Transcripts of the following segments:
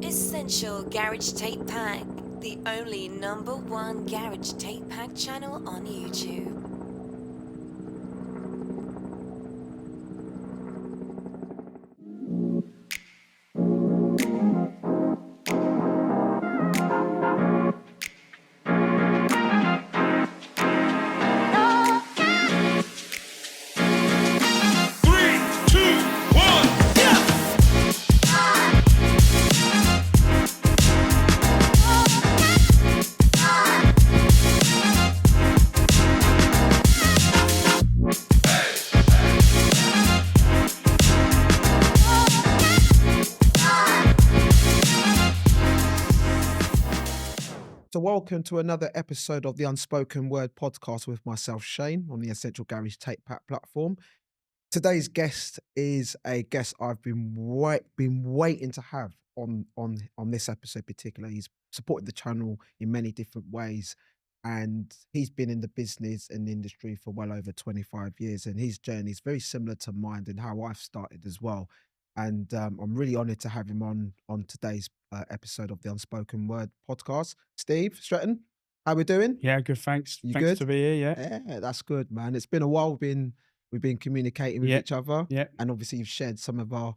Essential Garage Tape Pack, the only #1 garage tape pack channel on YouTube. So welcome to another episode of the Unspoken Word Podcast with myself, Shane, on the Essential Garage Tape Pack platform. Today's guest is a guest I've been waiting to have on this episode particularly. He's supported the channel in many different ways, and he's been in the business and industry for well over 25 years, and his journey is very similar to mine and how I've started as well. And I'm really honoured to have him on today's episode of the Unspoken Word Podcast. Steve Stritton, how we doing? Yeah, good. Thanks. You Thanks good? to be here. Yeah. Yeah, that's good, man. It's been a while. We've been communicating with each other. Yeah. And obviously you've shared some of our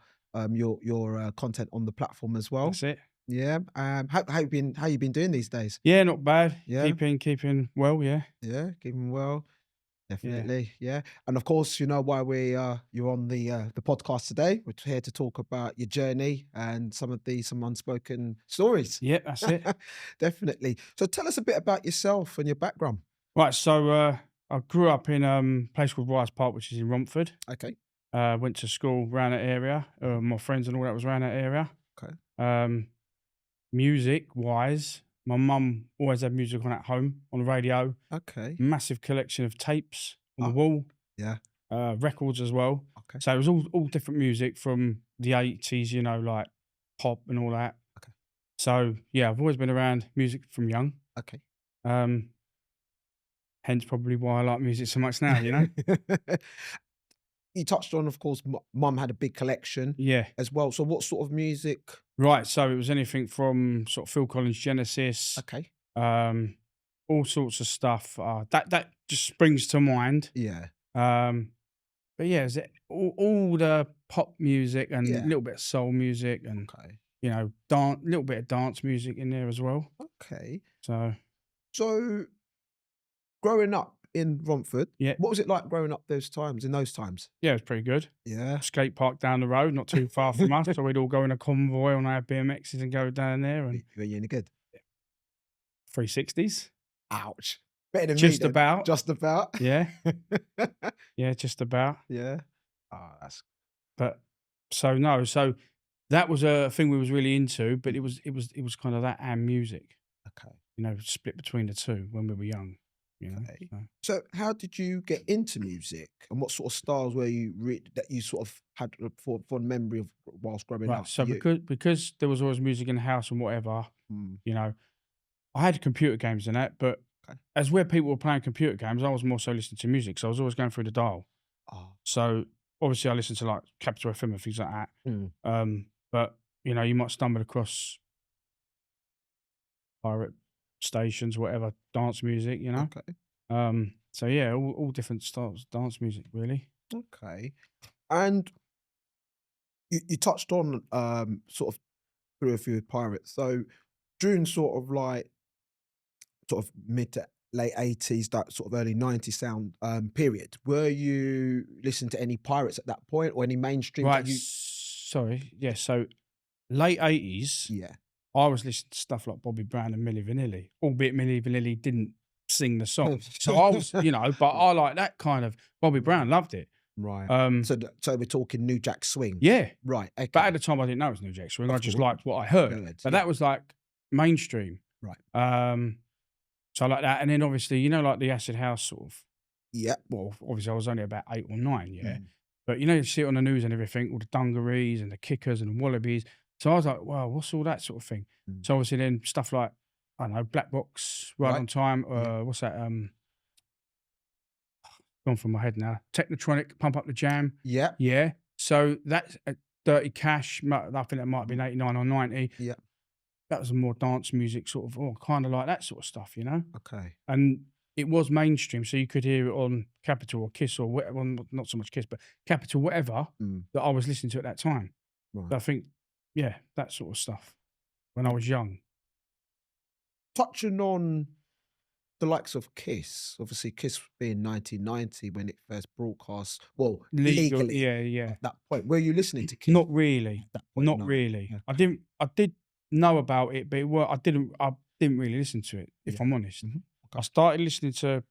your content on the platform as well. That's it. Yeah. How you been doing these days? Yeah, not bad. Yeah. Keeping well. Yeah. Yeah, keeping well. Definitely, yeah. And of course, you know why you're on the podcast today. We're here to talk about your journey and some unspoken stories. Yeah, that's it. Definitely. So tell us a bit about yourself and your background. Right. So I grew up in a place called Rise Park, which is in Romford. Okay. Went to school around that area. My friends and all that was around that area. Okay. Music wise, my mum always had music on at home on the radio. Okay. Massive collection of tapes on the wall. Yeah. Records as well. Okay. So it was all different music from the 80s, you know, like pop and all that. Okay. So yeah, I've always been around music from young. Okay. Hence probably why I like music so much now, you know? You touched on, of course, mum had a big collection Yeah. as well. So what sort of music? Right. So it was anything from sort of Phil Collins, Genesis, Okay. all sorts of stuff. That just springs to mind. Yeah. But yeah, is it all the pop music and Yeah. a little bit of soul music and, Okay. you know, little bit of dance music in there as well. Okay. So So growing up in Romford, Yeah. what was it like growing up in those times? yeah, it was pretty good. Yeah. Skate park down the road, not too far from us. So we'd all go in a convoy on our BMXs and go down there and Were you any good? 360s. Ouch. Better than me Just then. about. Just about. Yeah. Yeah, just about. Yeah. Oh, that's But so that was a thing we was really into, but it was kind of that and music, okay. you know, split between the two when we were young, you know. Okay. So. So how did you get into music, and what sort of styles were you that you sort of had fond memory of whilst growing Right. up? So because there was always music in the house and whatever, you know, I had computer games and that, but Okay. as where people were playing computer games, I was more so listening to music. So I was always going through the dial. Oh. So obviously I listened to like Capital FM and things like that. Mm. But you know, you might stumble across pirate stations, whatever, dance music, you know. Okay. So yeah, all different styles of dance music, really. Okay. And you touched on sort of through a few pirates. So during sort of mid to late 80s, that sort of early 90s sound period, were you listening to any pirates at that point or any mainstream? Right. Sorry. Yeah. So late 80s, Yeah. I was listening to stuff like Bobby Brown and Milli Vanilli, albeit Milli Vanilli didn't sing the song. So I was, you know, but I like that kind of Bobby Brown, loved it. Right. So we're talking New Jack Swing. Yeah. Right. Okay. But at the time I didn't know it was New Jack Swing. I just liked what I heard. But Yeah. that was like mainstream. Right. So I like that. And then obviously, you know, like the acid house sort of. Yeah. Well, obviously I was only about 8 or 9, yeah. Mm. But you know, you see it on the news and everything, all the dungarees and the kickers and the wallabies. So I was like, wow, what's all that sort of thing? Mm. So obviously then stuff like, I don't know, Black Box, Right on Time, what's that? Gone from my head now. Technotronic, Pump Up the Jam. Yeah. Yeah. So that's Dirty Cash. I think that might have been 89 or 90. Yeah. that was more dance music, sort of, or kind of like that sort of stuff, you know. Okay. And it was mainstream, so you could hear it on Capital or Kiss or whatever. Well, not so much Kiss, but Capital, whatever that I was listening to at that time. Right. So I think, yeah, that sort of stuff when I was young. Touching on the likes of Kiss, obviously Kiss being 1990 when it first broadcast, well, legally Yeah. at that point. Were you listening to Kiss? Not really. At that point? Not No. really. Okay. I did know about it, but I didn't really listen to it, if Yeah. I'm honest. Mhm. Okay. I started listening to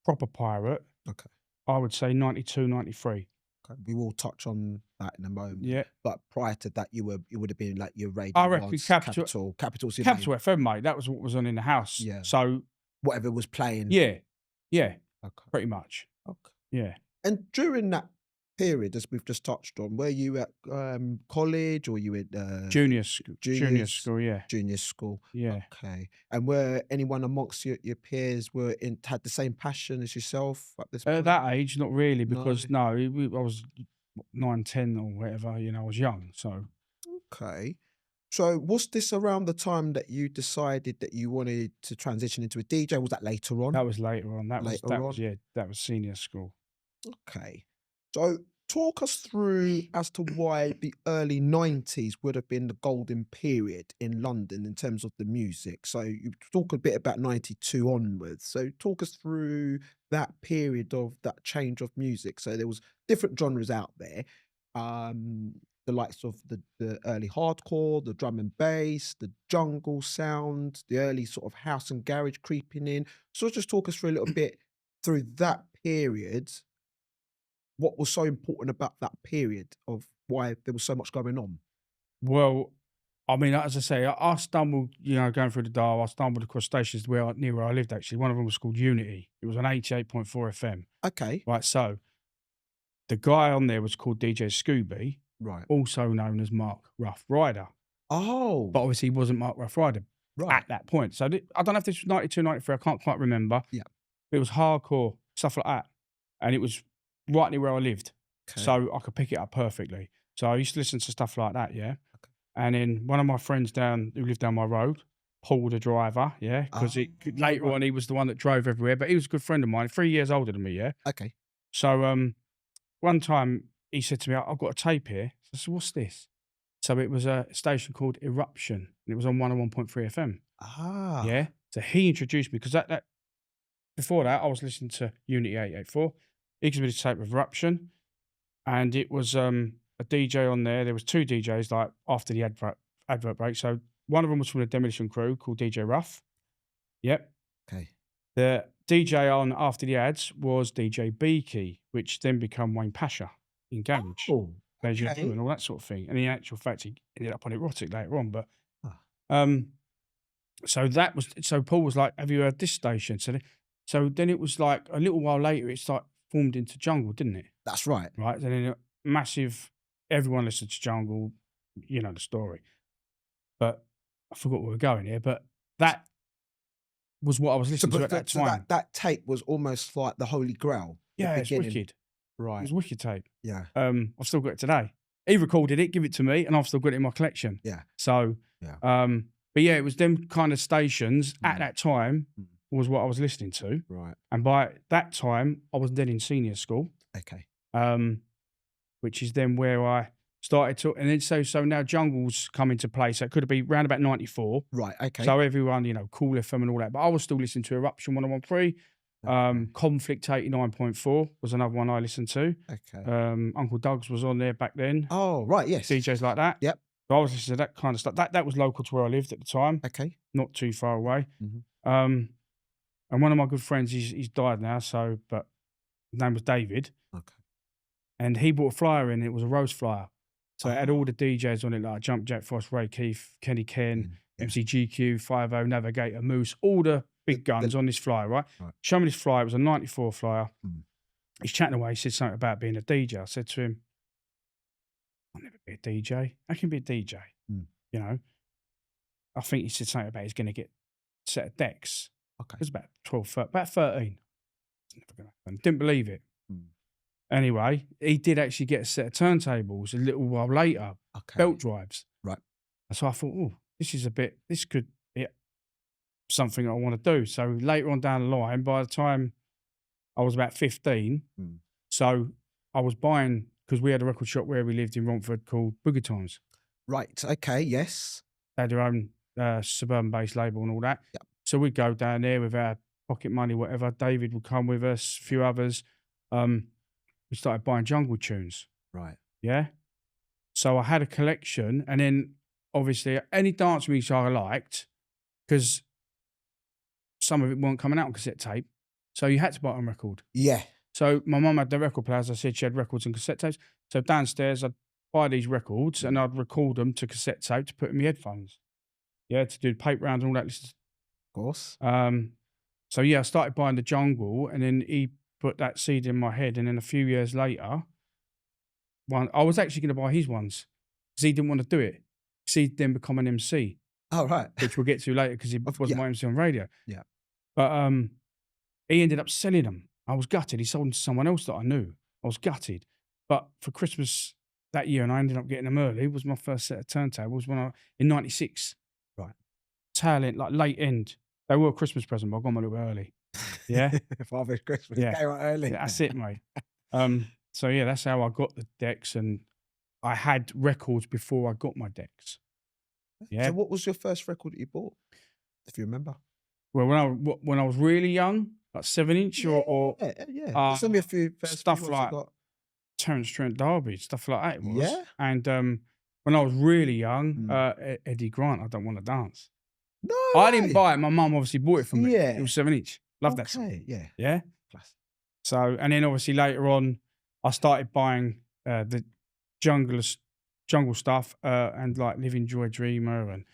proper Pirate, Okay. I would say 92, 93. Okay. We will touch on that in a moment. Yeah. But prior to that, you would have been like your radio. I reckon Ones, Capital's Capital's your Capital main- FM, mate. That was what was on in the house. Yeah. So, whatever was playing. yeah, Okay. pretty much. Okay. Yeah. And during that period, as we've just touched on, were you at college or you at Junior school, yeah. junior school? Yeah. Okay. And were anyone amongst your peers had the same passion as yourself at this point? At that age, not really, No. because I was 9, 10 or whatever, you know, I was young. So, Okay. So was this around the time that you decided that you wanted to transition into a DJ? Was that later on? that was later on. That Later was, on? yeah, that was senior school. Okay. So talk us through as to why the early 90s would have been the golden period in London in terms of the music. So you talk a bit about 92 onwards. So talk us through that period of that change of music. So there was different genres out there. The likes of the early hardcore, the drum and bass, the jungle sound, the early sort of house and garage creeping in. So just talk us through a little bit through that period. What was so important about that period of why there was so much going on? Well, I mean, as I say, I stumbled, going through the dial, I stumbled across stations near where I lived, actually. One of them was called Unity. It was on 88.4 FM. Okay. Right, so the guy on there was called DJ Scooby, Right. also known as Mark Rough Rider. Oh. But obviously he wasn't Mark Rough Rider right. at that point. So I don't know if this was 92, 93, I can't quite remember. Yeah. It was hardcore, stuff like that. And it was right near where I lived. Okay. So I could pick it up perfectly. So I used to listen to stuff like that, yeah. Okay. And then one of my friends who lived down my road, Paul the driver, yeah, because later on he was the one that drove everywhere, but he was a good friend of mine, 3 years older than me, yeah. Okay. So one time he said to me, I've got a tape here. So I said, what's this? So it was a station called Eruption, and it was on 101.3 FM. Ah. Yeah. So he introduced me, because that before that I was listening to Unity 884. He gave me the tape of Eruption, and it was a DJ on there. There was 2 DJs like after the advert break. So one of them was from the Demolition Crew called DJ Ruff. Yep. Okay. The DJ on after the ads was DJ Beaky, which then became Wayne Pasha in Garage. Oh. Pleasure Okay. and all that sort of thing. And in actual fact, he ended up on Erotic later on. But so Paul was like, "Have you heard this station?" So then it was like a little while later, it started formed into Jungle, didn't it? That's right. Right. And then massive. Everyone listened to Jungle. You know the story. But I forgot where we're going here. But that was what I was listening to at that time. So that tape was almost like the Holy Grail. Yeah, it's wicked. Right. It was wicked tape. Yeah. I've still got it today. He recorded it, give it to me, and I've still got it in my collection. Yeah. So, yeah. But yeah, it was them kind of stations at that time was what I was listening to. Right. And by that time, I was then in senior school. Okay. Which is then where I started to, and then so now Jungle's come into play. So it could have been around about 94. Right. Okay. So everyone, Cool FM and all that, but I was still listening to Eruption 101.3. Conflict 89.4 was another one I listened to. Okay. Uncle Doug's was on there back then. Oh, right, yes. DJs like that. Yep. So I was listening to that kind of stuff. That was local to where I lived at the time. Okay. Not too far away. Mm-hmm. And one of my good friends, he's died now, but his name was David. Okay. And he brought a flyer in, it was a rose flyer. So it had all the DJs on it, like Jump Jack Frost, Ray Keith, Kenny Ken, MCGQ, 50, Navigator, Moose, all the big guns on this flyer, right? Show me this flyer. It was a 94 flyer. He's chatting away. He said something about being a DJ. I said to him, I'll never be a DJ. I can be a DJ. I think he said something about he's going to get a set of decks. Okay. It was about 13. It's never going to happen. Didn't believe it. Anyway, he did actually get a set of turntables a little while later. Okay. Belt drives. Right. So I thought, this could be something I want to do. So later on down the line, by the time I was about 15, so I was buying, because we had a record shop where we lived in Romford called Boogie Times. Right. Okay. Yes. They had their own suburban-based label and all that. Yep. So we'd go down there with our pocket money, whatever. David would come with us, a few others. We started buying jungle tunes. Right. Yeah. So I had a collection, and then obviously any dance music I liked, because some of it weren't coming out on cassette tape, so you had to buy it on record. Yeah. So my mum had the record players. I said she had records and cassette tapes. So downstairs I'd buy these records and I'd record them to cassette tape to put in my headphones. Yeah, to do paper rounds and all that. Of course. So yeah, I started buying the jungle, and then he put that seed in my head, and then a few years later, I was actually going to buy his ones because he didn't want to do it. He'd then become an MC. Oh, right. Which we'll get to later because he wasn't my MC on radio. Yeah. But he ended up selling them. I was gutted. He sold them to someone else that I knew. I was gutted. But for Christmas that year, and I ended up getting them early, was my first set of turntables in 96. Right. Talent, like late end. They were a Christmas present, but I got them a little bit early. Yeah. Father's Christmas. Yeah. Came out early. Yeah, that's it, mate. So yeah, that's how I got the decks, and I had records before I got my decks. Yeah. So what was your first record that you bought, if you remember? Well, when I was really young, like 7-inch or Send me a few first stuff few like you got. Terence Trent D'Arby, stuff like that it was. Yeah. And when I was really young, Eddie Grant, I Don't Want to Dance. No, I didn't buy it. My mum obviously bought it for me. Yeah. It was 7-inch. Love that song. Yeah. Yeah. Classic. So, and then obviously later on, I started buying the jungle stuff and like Living Joy Dreamer and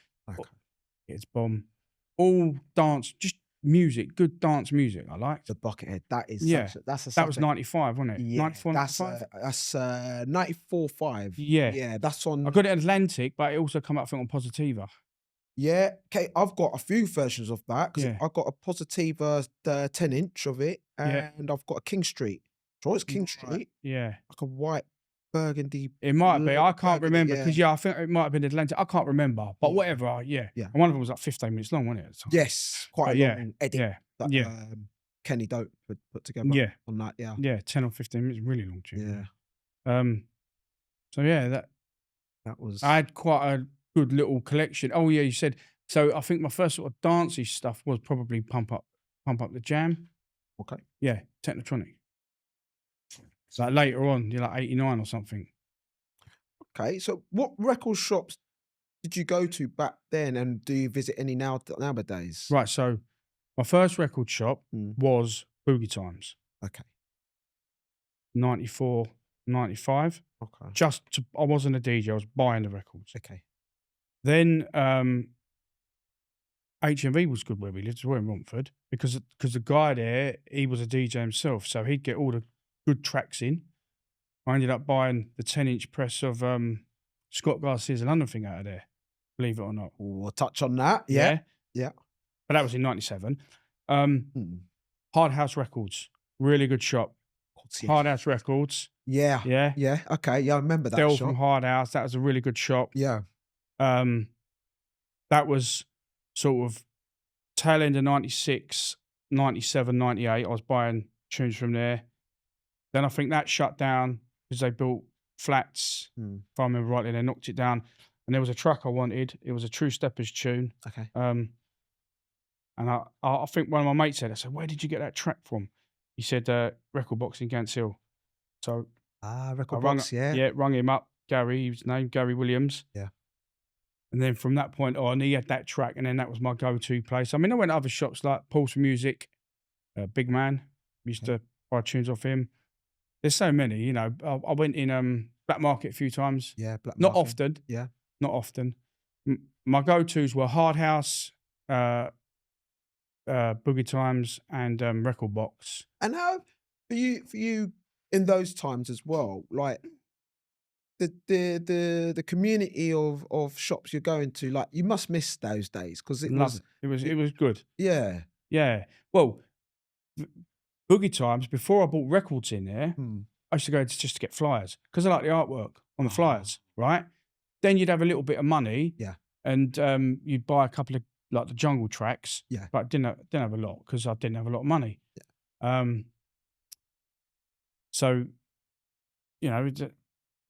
It's Bomb. All dance, just music, good dance music. I liked the Buckethead. That is that was 95, wasn't it? Yeah, 94, 95? That's 94.5. Yeah, that's on. I got it at Atlantic, but it also come out, I think, on Positiva. Yeah, okay. I've got a few versions of that because I've got a Positiva 10-inch of it, and I've got a King Street. So it's King Street. Yeah, like a white burgundy. It might be. I can't remember because I think it might have been Atlantic. I can't remember, but whatever. Yeah. And one of them was like 15 minutes long, wasn't it? Yes, quite a long edit. Yeah. Kenny Dope put together. Yeah. On that. Yeah. Yeah, 10 or 15 minutes, really long Yeah. tune. So yeah, that was. I had quite a good little collection. Oh yeah, you said. So I think my first sort of dancey stuff was probably Pump Up the Jam. Okay. Yeah, Technotronic. So like later on, you're like 89 or something. Okay, so what record shops did you go to back then, and do you visit any nowadays? Right, so my first record shop was Boogie Times. Okay. 94, 95. Okay. I wasn't a DJ, I was buying the records. Okay. Then HMV was good where we lived, as well in Romford, because the guy there, he was a DJ himself, so he'd get all the good tracks in. I ended up buying the 10-inch press of Scott Garcia's a London thing out of there, believe it or not. We'll touch on that. Yeah. But that was in 97. Hard House Records, really good shop. Hard House Records. Yeah. Okay. Yeah, I remember that Del shop. from Hard House. That was a really good shop. Yeah. That was sort of tail end of 96, 97, 98. I was buying tunes from there. Then I think that shut down because they built flats. If I remember rightly, they knocked it down. And there was a track I wanted. It was a True Steppers tune. Okay. And I think one of my mates said, I said, where did you get that track from? He said, Record Box in Gants Hill. So Record Box, rung him up, Gary, his name, Gary Williams. Yeah. And then from that point on, he had that track, and then that was my go-to place. I mean, I went to other shops like Pulse Music, Big Man. Used to buy tunes off him. There's so many, you know. I went in Black Market a few times. Yeah, Black Market. Not often. Yeah. Not often. My go-tos were Hard House, Boogie Times, and Record Box. And how for you in those times as well, like the community of shops you're going to, like you must miss those days because it was good. Yeah. Yeah. Well, Boogie Times, before I bought records in there, I used to go just to get flyers because I like the artwork on the flyers, right? Then you'd have a little bit of money. Yeah. and you'd buy a couple of like the jungle tracks, Yeah. but didn't have a lot because I didn't have a lot of money. So, you know,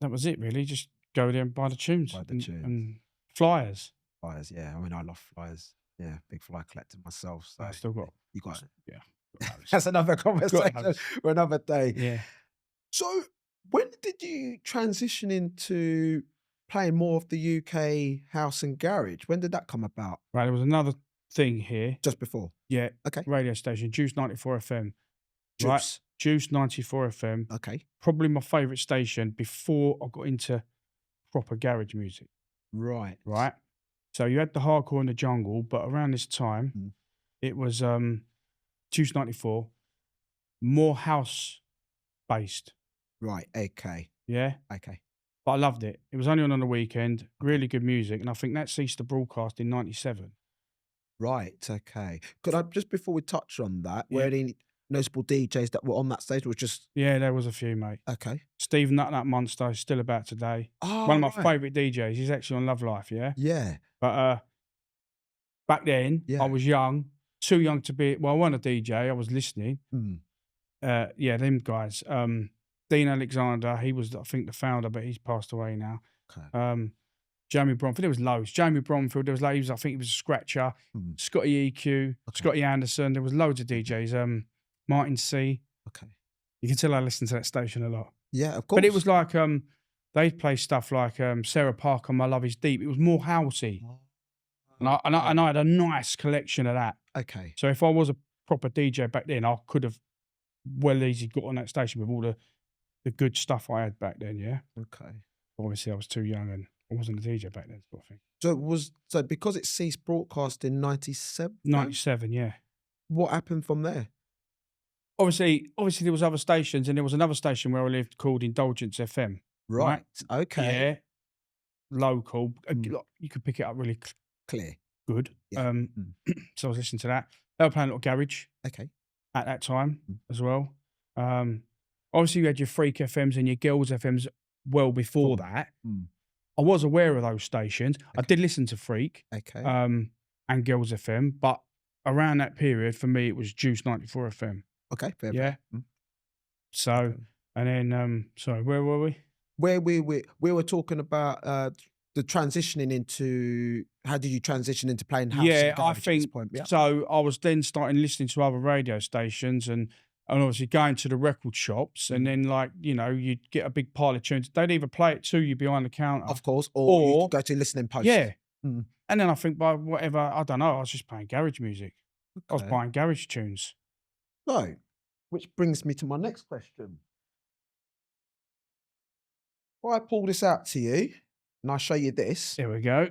that was it really. Just go there and buy the tunes, and flyers. Flyers, yeah. I mean, I love flyers. Yeah, big flyer collector myself. So I still got. you got it. Yeah. That's another conversation for another day. Yeah. So, when did you transition into playing more of the UK house and garage? When did that come about? Right, there was another thing here. Just before? Yeah. Okay. Radio station, Juice 94 FM. Juice. Right? Juice 94 FM. Okay. Probably my favourite station before I got into proper garage music. Right. Right? So you had the hardcore and the jungle, but around this time, it was Juice 94, more house-based. Right, okay. Yeah? Okay. But I loved it. It was only on the weekend, really good music, and I think that ceased to broadcast in 97. Right, okay. Could I, just before we touch on that, Yeah. were there any noticeable DJs that were on that stage, or was just... Yeah, there was a few, mate. Okay. Steve Nut Monster is still about today. Oh, One of my favourite DJs. He's actually on Love Life, yeah? Yeah. But back then, Yeah. I was young, too young to be... Well, I wasn't a DJ. I was listening. Yeah, them guys. Dean Alexander, he was, I think, the founder, but he's passed away now. Okay. Jamie Bromfield, there was loads. Jamie Bromfield, there was loads. I think he was a scratcher. Scotty EQ, Scotty Anderson. There was loads of DJs. Martin C. Okay. You can tell I listened to that station a lot. Yeah, of course. But it was like they'd play stuff like Sarah Parker, My Love Is Deep. It was more housey, and I had a nice collection of that. Okay. So if I was a proper DJ back then, I could have well easily got on that station with all the good stuff I had back then. Yeah. Okay. Obviously, I was too young and I wasn't a DJ back then, sort of thing. So because it ceased broadcast in 97? 97, yeah. What happened from there? Obviously there was other stations, and there was another station where I lived called Indulgence FM. Right. Okay. Yeah. Local. You could pick it up really Clear. good. Yeah. So I was listening to that. They were playing a lot of garage. Okay. At that time as well. Obviously you had your Freak FMs and your Girls FMs well before that. I was aware of those stations. Okay. I did listen to Freak and Girls FM, but around that period, for me, it was Juice 94 FM. Okay, fair. Yeah. So, and then, sorry, where were we? Where we were talking about the transitioning into, how did you transition into playing house? Yeah, I think, at this point? Yeah. So I was then starting listening to other radio stations and obviously going to the record shops, and then, like, you know, you'd get a big pile of tunes. They'd either play it to you behind the counter. Of course, or you could go to listening post. Yeah. And then I think by whatever, I don't know, I was just playing garage music. Okay. I was buying garage tunes. So, which brings me to my next question. If I pull this out to you and I show you this. Here we go.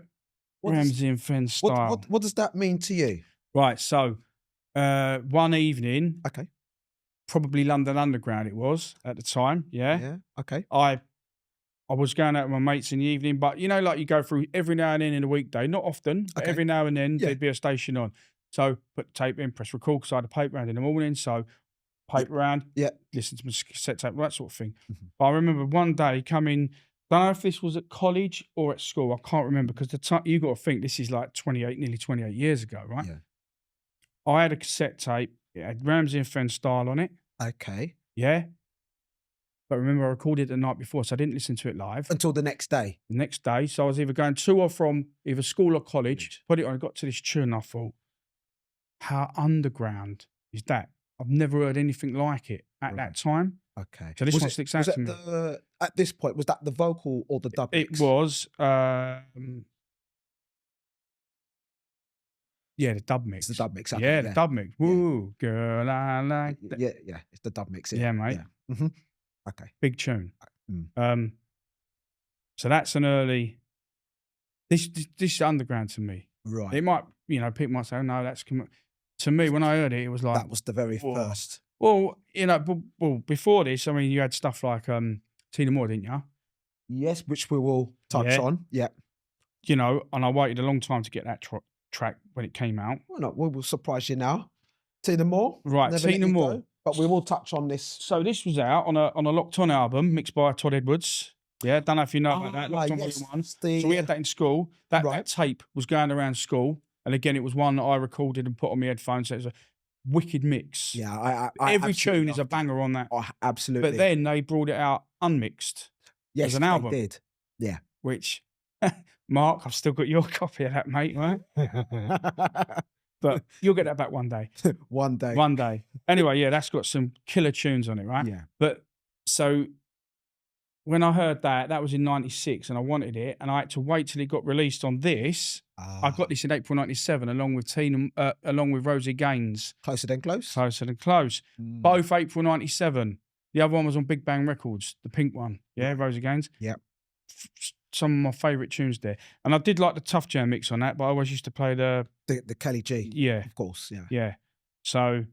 Ramsey and Fenn style. What does that mean to you? Right, so one evening, okay, probably London Underground it was at the time, yeah? Yeah, okay. I was going out with my mates in the evening, but you know, like you go through every now and then in a weekday, not often, but every now and then there'd be a station on. So put the tape in, press record, because I had a paper round in the morning, so paper round, listen to my cassette tape, that sort of thing. But I remember one day coming, don't know if this was at college or at school, I can't remember, because the time, you got to think this is like nearly 28 years ago, right? Yeah. I had a cassette tape, it had Ramsey and Fenn style on it. Okay. Yeah. But remember, I recorded it the night before, so I didn't listen to it live. Until the next day? The next day. So I was either going to or from either school or college, put it on, got to this tune, and I thought, how underground is that? I've never heard anything like it at that time. Okay. So this one sticks out to me. At this point, was that the vocal or the dub mix? It was, yeah, the dub mix. It's the dub mix. Okay, yeah, the dub mix. Woo, girl, I like that. Yeah, it's the dub mix. Yeah, mate. Yeah. Okay. Big tune. So that's an early. This is underground to me. Right. It might, you know, people might say, oh, no, that's to me. When I heard it, it was like that was the very first. Well, you know, before this, I mean, you had stuff like Tina Moore, didn't you? Yes, which we will touch on. Yeah. You know, and I waited a long time to get that track when it came out. Well, no, we will surprise you now. Tina Moore. Right, Tina Moore. But we will touch on this. So this was out on a Locked On album mixed by Todd Edwards. Yeah, don't know if you know about that. Locked on yes, Volume 1. the- So we had that in school. That Right. tape was going around school. And again, it was one that I recorded and put on my headphones. So it was a wicked mix. Yeah, I Every absolutely tune is a loved it. banger on that. Oh, absolutely. But then they brought it out unmixed, yes, as an they album. did. Yeah. which, Mark, I've still got your copy of that, mate, right? But you'll get that back one day. One day. One day. Anyway, yeah, that's got some killer tunes on it, right? Yeah. But so when I heard that was in 96 and I wanted it and I had to wait till it got released on this. I got this in April 97 along with Rosie Gaines. Closer Than Close? Closer Than Close. Both April 97. The other one was on Big Bang Records, the pink one. Yeah, Rosie Gaines. Yep. Some of my favourite tunes there. And I did like the Tough Jam mix on that, but I always used to play the Kelly G. Yeah. Of course, yeah. Yeah. So,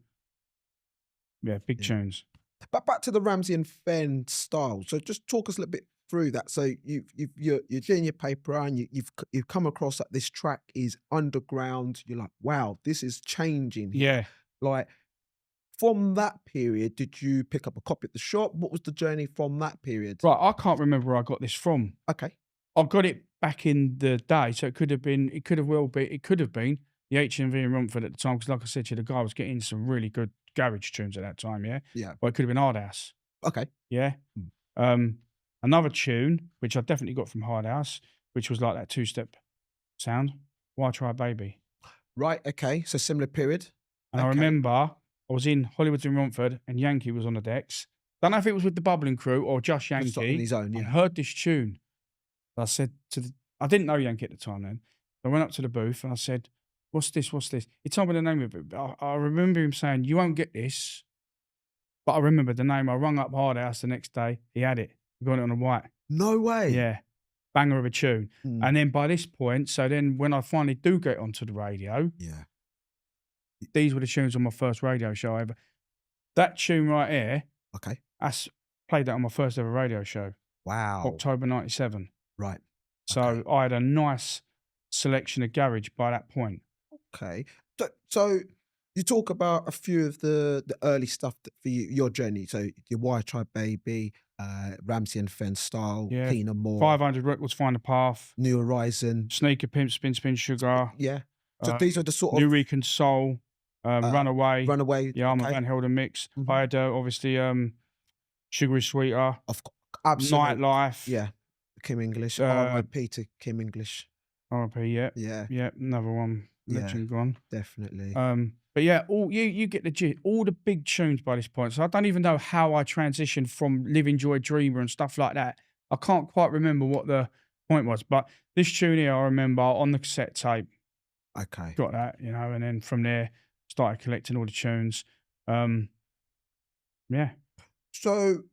yeah, big tunes. But back to the Ramsey and Fenn style. So just talk us a little bit through that. So you're doing your paper and you've come across that this track is underground. You're like, wow, this is changing. Yeah. Like, from that period, did you pick up a copy at the shop? What was the journey from that period? Right, I can't remember where I got this from. Okay. I got it back in the day, so it could have been the HMV in Romford at the time, because like I said to you, the guy was getting some really good garage tunes at that time, yeah? Yeah. Or it could have been Hard House. Okay. Yeah. Another tune, which I definitely got from Hard House, which was like that two-step sound, Why Try Baby. Right, okay. So similar period. And I remember I was in Hollywood's in Romford and Yankee was on the decks. Don't know if it was with the Bubbling Crew or just Yankee. Just on his own, I yeah. heard this tune. I said I didn't know Yankee at the time then. I went up to the booth and I said, what's this? What's this? He told me the name of it. I remember him saying, you won't get this. But I remember the name. I rung up Hard House the next day. He had it. He got it on a white. No way. Yeah. Banger of a tune. And then by this point, so then when I finally do get onto the radio, yeah, these were the tunes on my first radio show ever. That tune right here, okay, I played that on my first ever radio show. Wow. October 97. Right. So Okay. I had a nice selection of garage by that point. Okay. So you talk about a few of the early stuff for your journey. So your Why Try Baby, Ramsey and Fenn style, Yeah. Keen and More, 500 Records, Find a Path, New Horizon. Sneaker Pimp, Spin Spin Sugar, Yeah. So these are the sort New of Recon Soul, Runaway. Runaway. Yeah, I'm a okay. Van Helden mix. Mhm. I had obviously Sugary Sweeter, Absolutely. Nightlife. Yeah. Kim English. RIP to Kim English. RIP, yeah. Yeah. Yeah, another one. Yeah. Legend gone. Definitely. But yeah, all you get the gist, all the big tunes by this point. So I don't even know how I transitioned from Living Joy Dreamer and stuff like that. I can't quite remember what the point was, but this tune here I remember on the cassette tape. Okay. Got that, and then from there started collecting all the tunes. Yeah. So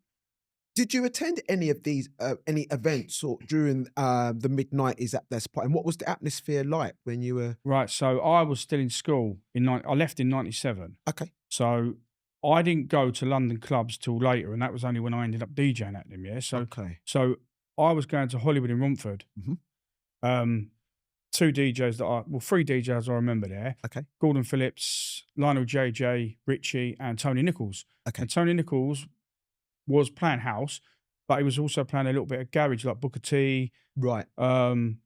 did you attend any of these any events or during the mid-90s at this point? And what was the atmosphere like when you were Right, so I was still in school I left in 97. Okay. So I didn't go to London clubs till later, and that was only when I ended up DJing at them, yeah. So Okay. so I was going to Hollywood in Romford. Mhm. Three DJs I remember there. Okay. Gordon Phillips, Lionel JJ, Richie, and Tony Nichols. Okay. And Tony Nichols was playing house, but he was also playing a little bit of garage like Booker T, Right. and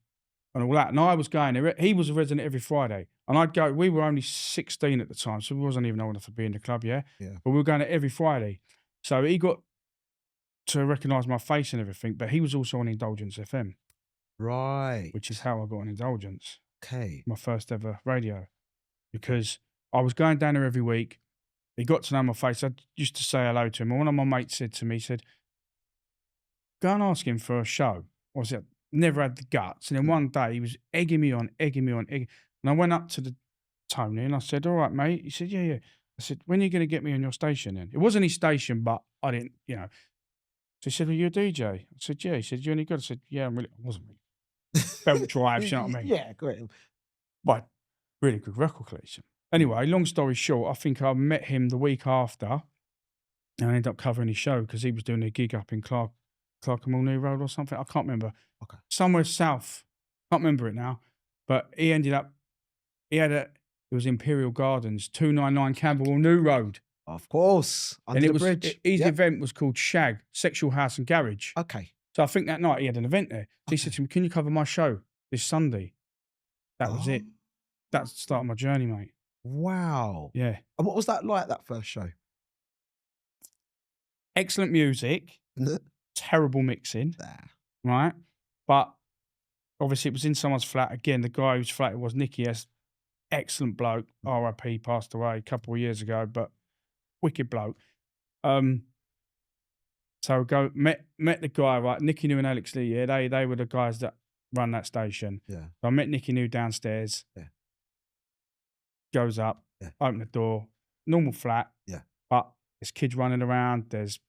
all that. And I was going there. He was a resident every Friday. And I'd go, we were only 16 at the time, so we wasn't even old enough to be in the club, yeah? Yeah. But we were going there every Friday. So he got to recognise my face and everything, but he was also on Indulgence FM, Right. which is how I got on Indulgence, Okay. my first ever radio, because I was going down there every week. He got to know my face. I used to say hello to him. And one of my mates said to me, he said, go and ask him for a show. I said, never had the guts. And then one day he was egging me on. And I went up to the Tony and I said, all right, mate. He said, yeah. I said, when are you going to get me on your station then? It wasn't his station, but I didn't, So he said, well, you're a DJ. I said, yeah. He said, you any good? I said, yeah, I wasn't really. Belt drive, you know what I mean? Yeah, great. But really good record collection. Anyway, long story short, I think I met him the week after and I ended up covering his show because he was doing a gig up in Clerkenwell New Road or something. I can't remember. Okay. Somewhere south. Can't remember it now. But it was Imperial Gardens, 299 Camberwell New Road. Of course. Under and the bridge. His Yep. event was called Shag, Sexual House and Garage. Okay. So I think that night he had an event there. So he said to me, "Can you cover my show this Sunday?" That was it. That's the start of my journey, mate. Wow. Yeah. And what was that like, that first show? Excellent music, terrible mixing, Nah. right? But obviously it was in someone's flat. Again, the guy whose flat it was, Nicky S., excellent bloke, RIP, passed away a couple of years ago, but wicked bloke. So met the guy, right? Nicky New and Alex Lee, yeah, they were the guys that run that station. Yeah. So I met Nicky New downstairs. Yeah. Goes up, open the door, normal flat. Yeah. But there's kids running around, there's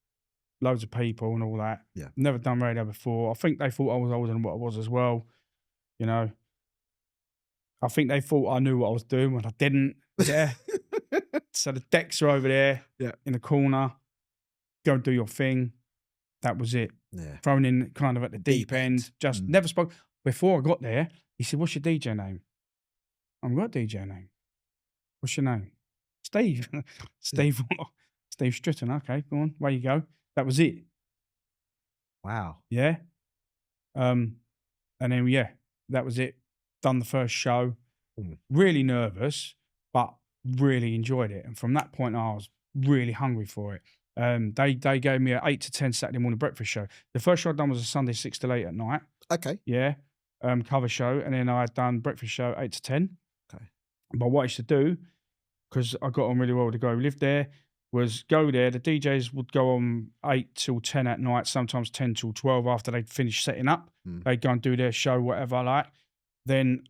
loads of people and all that. Yeah. Never done radio before. I think they thought I was older than what I was as well. You know. I think they thought I knew what I was doing when I didn't. Yeah. So the decks are over there in the corner. Go and do your thing. That was it. Yeah. Thrown in kind of at the deep end. Just never spoke. Before I got there, he said, "What's your DJ name?" I haven't got a DJ name. "What's your name?" "Steve." Steve. Steve Stritton. Okay, go on. Where you go. That was it. Wow. Yeah. And then, that was it. Done the first show. Really nervous, but really enjoyed it. And from that point on, I was really hungry for it. They gave me an 8 to 10 Saturday morning breakfast show. The first show I'd done was a Sunday 6 to 8 at night. Okay. Yeah. Cover show. And then I had done breakfast show 8 to 10. Okay. But what I used to do, because I got on really well with the guy who lived there, was go there. The DJs would go on 8 till 10 at night, sometimes 10 till 12 after they'd finished setting up. They'd go and do their show, whatever, like. Then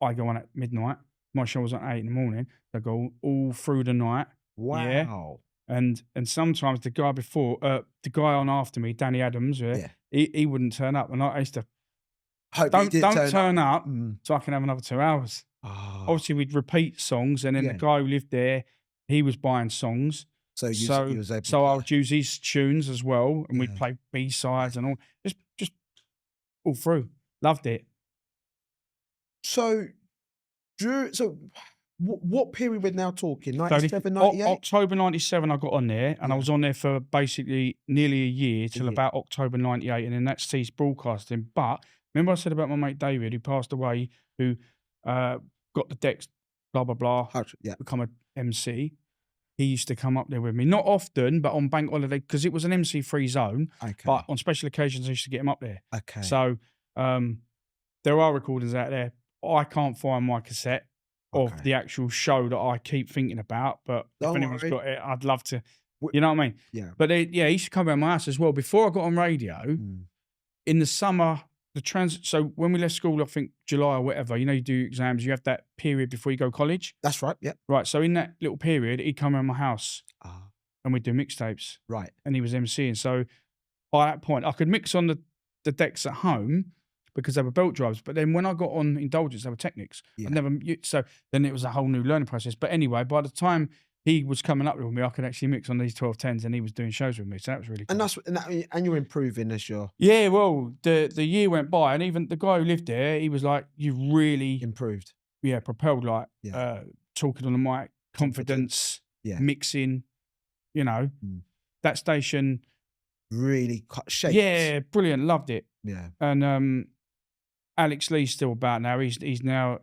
I go on at midnight. My show was at 8 in the morning. They go all through the night. Wow. Yeah. And sometimes the guy before, the guy on after me, Danny Adams, he wouldn't turn up. And I used to, don't turn up so I can have another 2 hours. Oh. Obviously, we'd repeat songs. And then the guy who lived there, he was buying songs. So I would use his tunes as well. And we'd play B-sides and all. Just all through. Loved it. So what period we're now talking? 97, 98? October 97 I got on there, and I was on there for basically nearly a year till about October 98, and then that ceased broadcasting. But remember I said about my mate David, who passed away, who got the decks, blah, blah, blah, become an MC. He used to come up there with me. Not often, but on bank holiday, because it was an MC-free zone. Okay. But on special occasions, I used to get him up there. Okay. So there are recordings out there. I can't find my cassette of the actual show that I keep thinking about, but if anyone's got it, I'd love to. You know what I mean? Yeah. But he used to come around my house as well. Before I got on radio, in the summer, so when we left school, I think July or whatever, you do exams, you have that period before you go to college. That's right, yeah. Right, so in that little period, he'd come around my house and we'd do mixtapes. Right. And he was MCing. So by that point, I could mix on the decks at home because they were belt drives. But then when I got on Indulgence, they were Technics. Yeah. So then it was a whole new learning process. But anyway, by the time he was coming up with me, I could actually mix on these 1210s, and he was doing shows with me. So that was really cool. And you're improving as you're... Yeah, well, the year went by, and even the guy who lived there, he was like, "You've really... improved." Yeah, propelled, like, talking on the mic, confidence, mixing, that station... really cut shape. Yeah, brilliant. Loved it. Yeah. And Alex Lee's still about now. He's now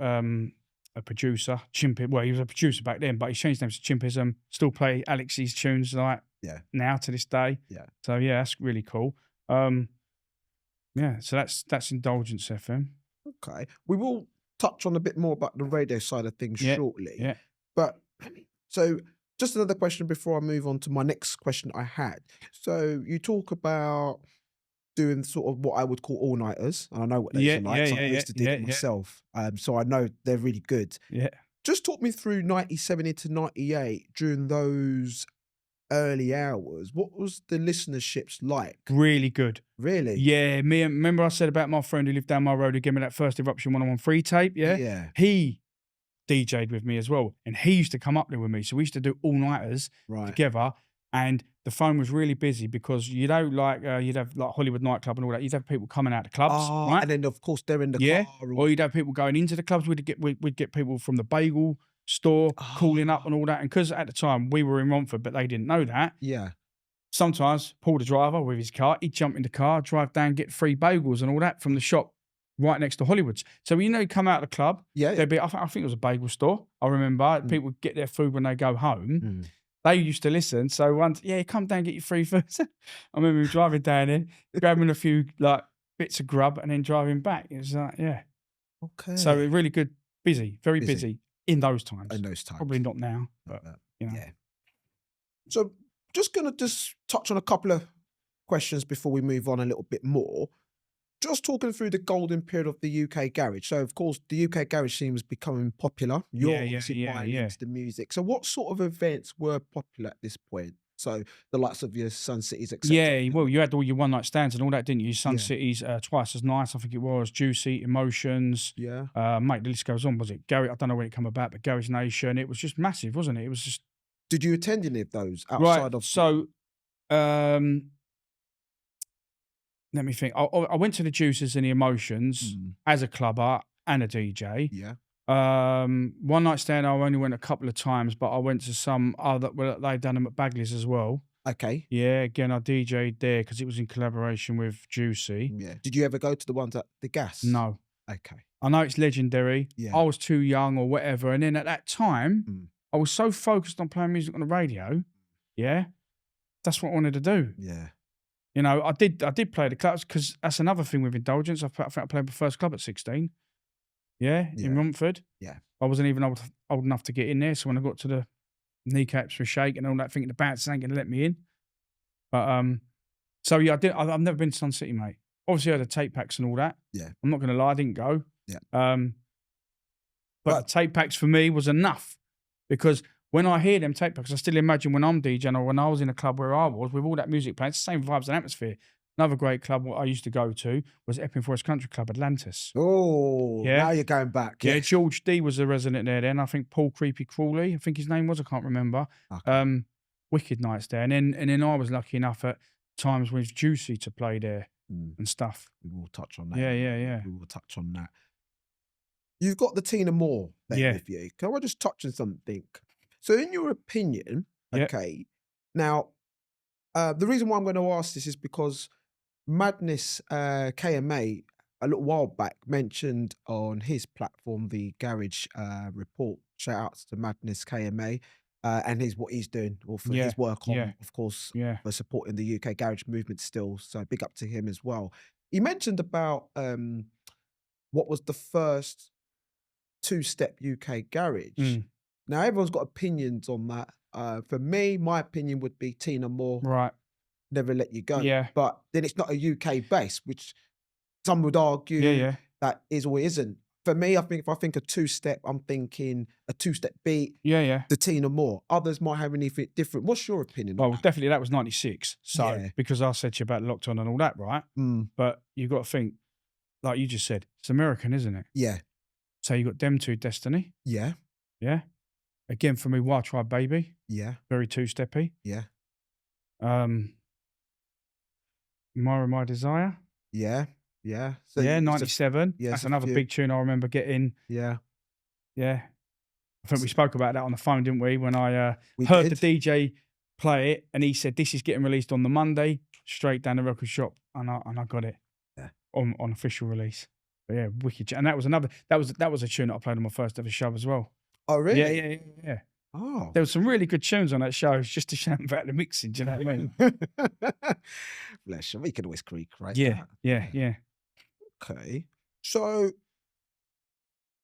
a producer. Well, he was a producer back then, but he's changed names to Chimpism. Still play Alex's tunes now to this day. Yeah. So yeah, that's really cool. So that's Indulgence FM. Okay. We will touch on a bit more about the radio side of things shortly. Yeah. But so just another question before I move on to my next question I had. So you talk about doing sort of what I would call all-nighters. And I know what those are like. I used to do it myself. So I know they're really good. Yeah. Just talk me through 97 into 98 during those early hours. What was the listenerships like? Really good. Really? Yeah. Remember I said about my friend who lived down my road who gave me that first Eruption 101 free tape? Yeah. Yeah. He DJ'd with me as well. And he used to come up there with me. So we used to do all-nighters together. And the phone was really busy because, you'd have like Hollywood nightclub and all that. You'd have people coming out of clubs, right? And then, of course, they're in the car. Or you'd have people going into the clubs. We'd get people from the bagel store calling up and all that. And because at the time we were in Romford, but they didn't know that. Yeah. sometimes Paul, the driver, with his car, he'd jump in the car, drive down, get free bagels and all that from the shop right next to Hollywood's. So, you know, you come out of the club, there'd be, I think it was a bagel store. I remember people would get their food when they go home. They used to listen. So once, come down, get your free food. I remember him driving down there, grabbing a few like bits of grub and then driving back. It was like, Okay. So really good, very busy in those times. Probably not now, but you know. Yeah. So just going to touch on a couple of questions before we move on a little bit more. Just talking through the golden period of the UK garage. So, of course, the UK garage scene was becoming popular. You're obviously buying into the music. So what sort of events were popular at this point? So the likes of your Sun Cities, etc. Yeah, well, you had all your one night stands and all that, didn't you? Sun Cities, Twice as Nice, I think it was, Juicy, Emotions. Yeah. Mate, the list goes on. Was it Gary? I don't know when it came about, but Garage Nation. It was just massive, wasn't it? It was just. Did you attend any of those outside of? So, let me think. I went to the Juices and the Emotions as a clubber and a DJ. Yeah. One night stand, I only went a couple of times, but I went to some other. Well, they'd done them at Bagley's as well. Okay. Yeah. Again, I DJ'd there because it was in collaboration with Juicy. Yeah. Did you ever go to the ones at the Gas? No. Okay. I know it's legendary. Yeah. I was too young or whatever, and then at that time, I was so focused on playing music on the radio. Yeah. That's what I wanted to do. Yeah. You know, I did play the clubs because that's another thing with indulgence. I think I played my first club at 16. Yeah, in Romford. Yeah. I wasn't even old enough to get in there. So when I got to the kneecaps were shaking and all that, thinking the bouncers ain't going to let me in. But, so yeah, I've never been to Sun City, mate. Obviously I had the tape packs and all that. Yeah. I'm not going to lie, I didn't go. Yeah. But the tape packs for me was enough because when I hear them tape packs, I still imagine when I'm DJing or when I was in a club where I was with all that music playing, it's the same vibes and atmosphere. Another great club what I used to go to was Epping Forest Country Club, Atlantis. Oh, now you're going back. Yeah, George D was a resident there then. I think Paul Creepy Crawley, I think his name was, I can't remember. Okay. Wicked nights there. And then I was lucky enough at times with Juicy to play there and stuff. We will touch on that. Yeah. We will touch on that. You've got the Tina Moore there with you. Can I just touch on something? So in your opinion, okay, now, the reason why I'm going to ask this is because Madness KMA, a little while back, mentioned on his platform, the Garage Report, shout outs to Madness KMA, and what he's doing, or for his work on, of course, for supporting the UK garage movement still. So big up to him as well. He mentioned about what was the first two-step UK garage. Now, everyone's got opinions on that. For me, my opinion would be Tina Moore. Right. Never Let You Go. Yeah. But then it's not a UK base, which some would argue that is or isn't. For me, I think if I think a two-step, I'm thinking a two-step beat. Yeah. The Tina Moore. Others might have anything different. What's your opinion? Well, definitely that was 96. So, because I said to you about Lockdown and all that, right? But you've got to think, like you just said, it's American, isn't it? Yeah. So you got them two, Destiny. Yeah. Yeah. Again, for me, Wild Tribe Baby. Yeah. Very two-steppy. Yeah. Myra My Desire. Yeah. So 97. That's another big tune I remember getting. Yeah. I think we spoke about that on the phone, didn't we? When I heard the DJ play it and he said, this is getting released on the Monday, straight down the record shop. And I got it on official release. But yeah, wicked. And that was a tune that I played on my first ever show as well. Oh, really? Yeah. Oh. There were some really good tunes on that show. It's just a shame about the mixing, do you know what I mean? Bless you. We can always creak, right? Yeah. Okay. So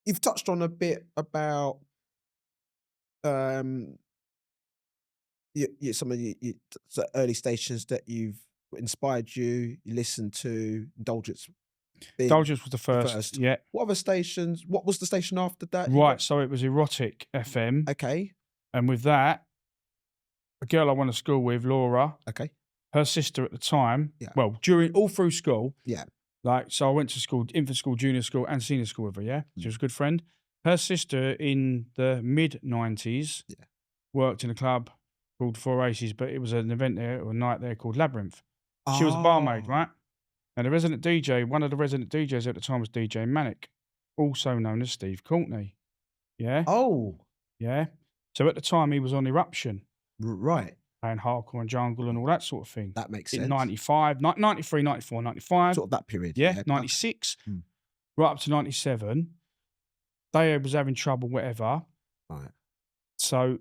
you've touched on a bit about some of the early stations that you've inspired you listened to. Indulgence was the first. Yeah. What other stations? What was the station after that? Right. So it was Erotic FM. Okay. And with that, a girl I went to school with, Laura. Okay. Her sister at the time. Yeah. Well, all through school. Yeah. So I went to school, infant school, junior school, and senior school with her. Yeah. She was a good friend. Her sister in the mid-90s worked in a club called Four Aces, but it was an event there or a night there called Labyrinth. She was a barmaid, right? And the resident DJ, one of the resident DJs at the time was DJ Manic, also known as Steve Courtney. Yeah. Oh. Yeah. So at the time he was on Eruption. Right. playing hardcore and jungle and all that sort of thing. That makes In sense. 95, 93, 94, 95. Sort of that period. Yeah, 96, right up to 97. They was having trouble, whatever. Right. So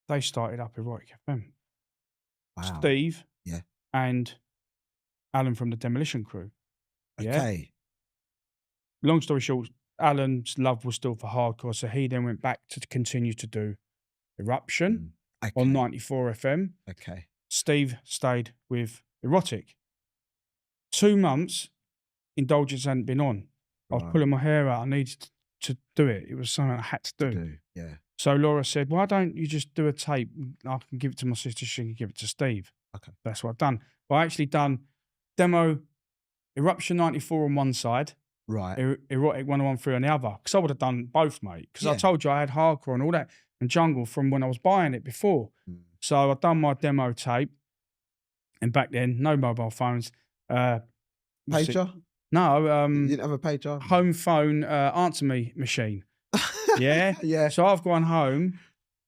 they started up Erotic FM. Wow. Steve Yeah. and Alan from the Demolition Crew. Yeah. Okay. Long story short, Alan's love was still for hardcore, so he then went back to continue to do Eruption on 94 FM. Okay. Steve stayed with Erotic. 2 months, Indulgence hadn't been on. I was pulling my hair out. I needed to do it. It was something I had to do. Yeah. So Laura said, why don't you just do a tape? I can give it to my sister. She can give it to Steve. Okay. That's what I've done. Well, I actually done demo Eruption 94 on one side. Right. Erotic 1013 on the other. Because I would have done both, mate. Because I told you I had hardcore and all that and jungle from when I was buying it before. So I'd done my demo tape. And back then, no mobile phones. Pager? No. You didn't have a pager? Home phone answer me machine. Yeah? Yeah. So I've gone home,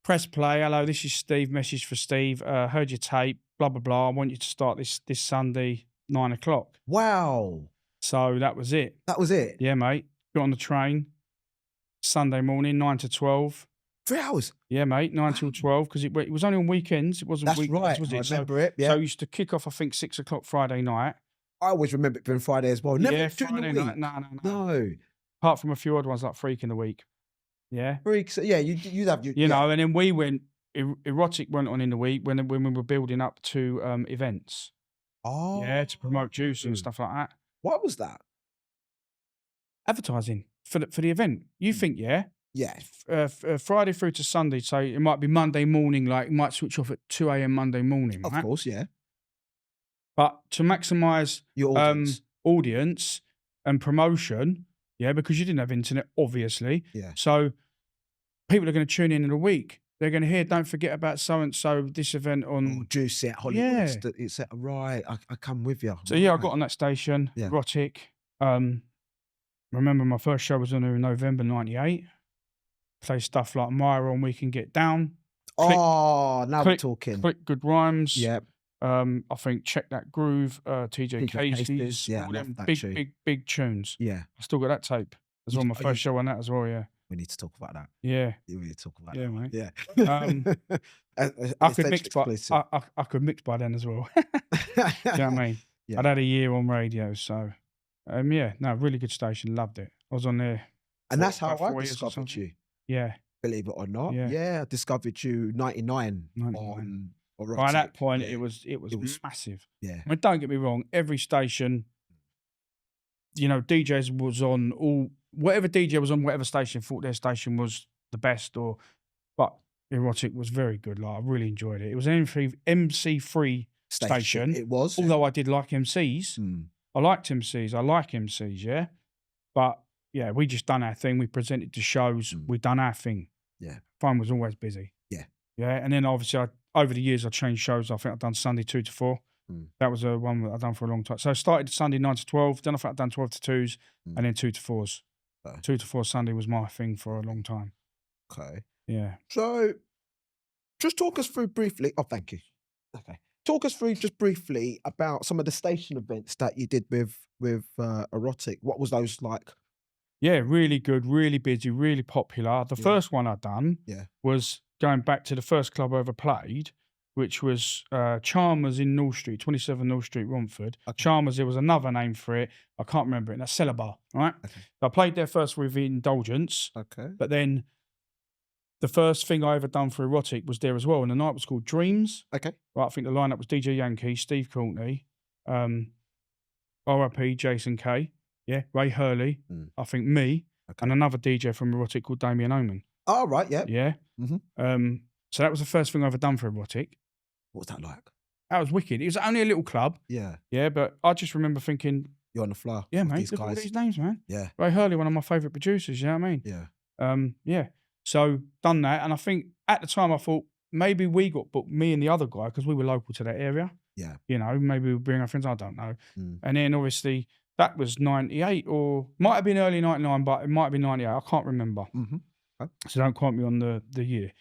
press play. Hello, this is Steve. Message for Steve. Heard your tape. Blah, blah, blah. I want you to start this Sunday, 9 o'clock. Wow. So that was it. That was it? Yeah, mate. Got on the train Sunday morning, 9 to 12. 3 hours? Yeah, mate, 9 till 12, because it was only on weekends. It wasn't That's weekends, right. was it? I remember it, yeah. So I used to kick off, I think, 6 o'clock Friday night. I always remember it being Friday as well. Never during Friday the week. night. No. No. Apart from a few odd ones like Freak in the Week. Yeah. Freaks. Yeah, you'd have your... You know, and then we went, Erotic went on in the week when we were building up to events. Oh. Yeah, to promote juice and stuff like that. What was that? Advertising for the event. You think, yeah? Yeah. Friday through to Sunday, so it might be Monday morning, like it might switch off at 2 a.m. Monday morning, right? Of course, yeah. But to maximise Your audience and promotion, yeah, because you didn't have internet, obviously. Yeah. So people are going to tune in a week. They're going to hear, don't forget about so-and-so, this event on... Juicy at Hollywood. Yeah. It's right. I come with you. So, yeah, I got on that station, Erotic. Remember my first show was on in November 98. Play stuff like Myra and We Can Get Down. Now we're talking. Click Good Rhymes. Yeah. I think Check That Groove, TJ Casey's. Yeah, all them that big tunes. Yeah. I still got that tape as well. My first show on that as well, yeah. We need to talk about that. Yeah. We need to talk about that. Mate. Yeah. I could mix I could mix by then as well. Do you know what I mean? Yeah. I'd had a year on radio, so really good station, loved it. I was on there. And that's how I discovered you. Yeah. Believe it or not. Yeah. I discovered you 99. On Erotic. By that point, it was massive. Yeah. I mean, don't get me wrong, every station, you know, DJs was on whatever DJ was on whatever station thought their station was the best, but Erotic was very good. Like, I really enjoyed it. It was an MC3 station. It was. Although I did like MCs. I liked MCs. I like MCs, yeah. But yeah, we just done our thing. We presented to shows. We done our thing. Yeah. Phone was always busy. Yeah. Yeah. And then obviously over the years I changed shows. I think I've done Sunday 2 to 4. That was one that I've done for a long time. So I started Sunday 9 to 12. Then I think I've done 12 to 2s and then 2 to 4s. 2 to 4 Sunday was my thing for a long time. Okay. Yeah. So just talk us through briefly. Oh, thank you. Okay. Talk us through just briefly about some of the station events that you did with Erotic. What was those like? Yeah, really good, really busy, really popular. The first one I done was going back to the first club I ever played, which was Chalmers in North Street, 27 North Street, Romford. Okay. Chalmers, there was another name for it. I can't remember it. And that's Cellar Bar, right? Okay. So I played there first with Indulgence. Okay. But then the first thing I ever done for Erotic was there as well. And the night was called Dreams. Okay. Right, I think the lineup was DJ Yankee, Steve Courtney, RIP, Jason K. Yeah, Ray Hurley, I think me, and another DJ from Erotic called Damien Oman. Oh, right, yeah. Yeah. Mm-hmm. So that was the first thing I ever done for Erotic. What was that like? That was wicked. It was only a little club. Yeah. Yeah, but I just remember thinking... You're on the floor. Yeah, mate, look at all these names, man. Yeah. Ray Hurley, one of my favourite producers, you know what I mean? Yeah. Yeah. So, done that, and I think at the time I thought maybe we got booked, me and the other guy, because we were local to that area. Yeah. You know, maybe we would bring our friends, I don't know. And then obviously... That was 98 or might have been early 99, but it might have been 98. I can't remember. Okay. So don't quote me on the year.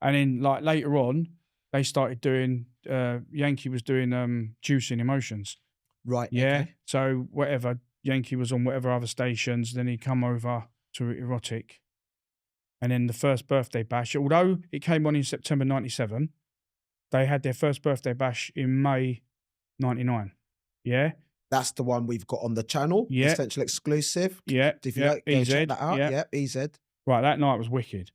And then like later on, they started doing, Yankee was doing Juice and Emotions. Right. Yeah. Okay. So whatever, Yankee was on whatever other stations, then he'd come over to Erotic. And then the first birthday bash, although it came on in September 97, they had their first birthday bash in May 99. Yeah. That's the one we've got on the channel. Yeah. Essential exclusive. Yeah. If you yeah. like, go EZ. check that out. Yeah. Yeah. EZ. Right. That night was wicked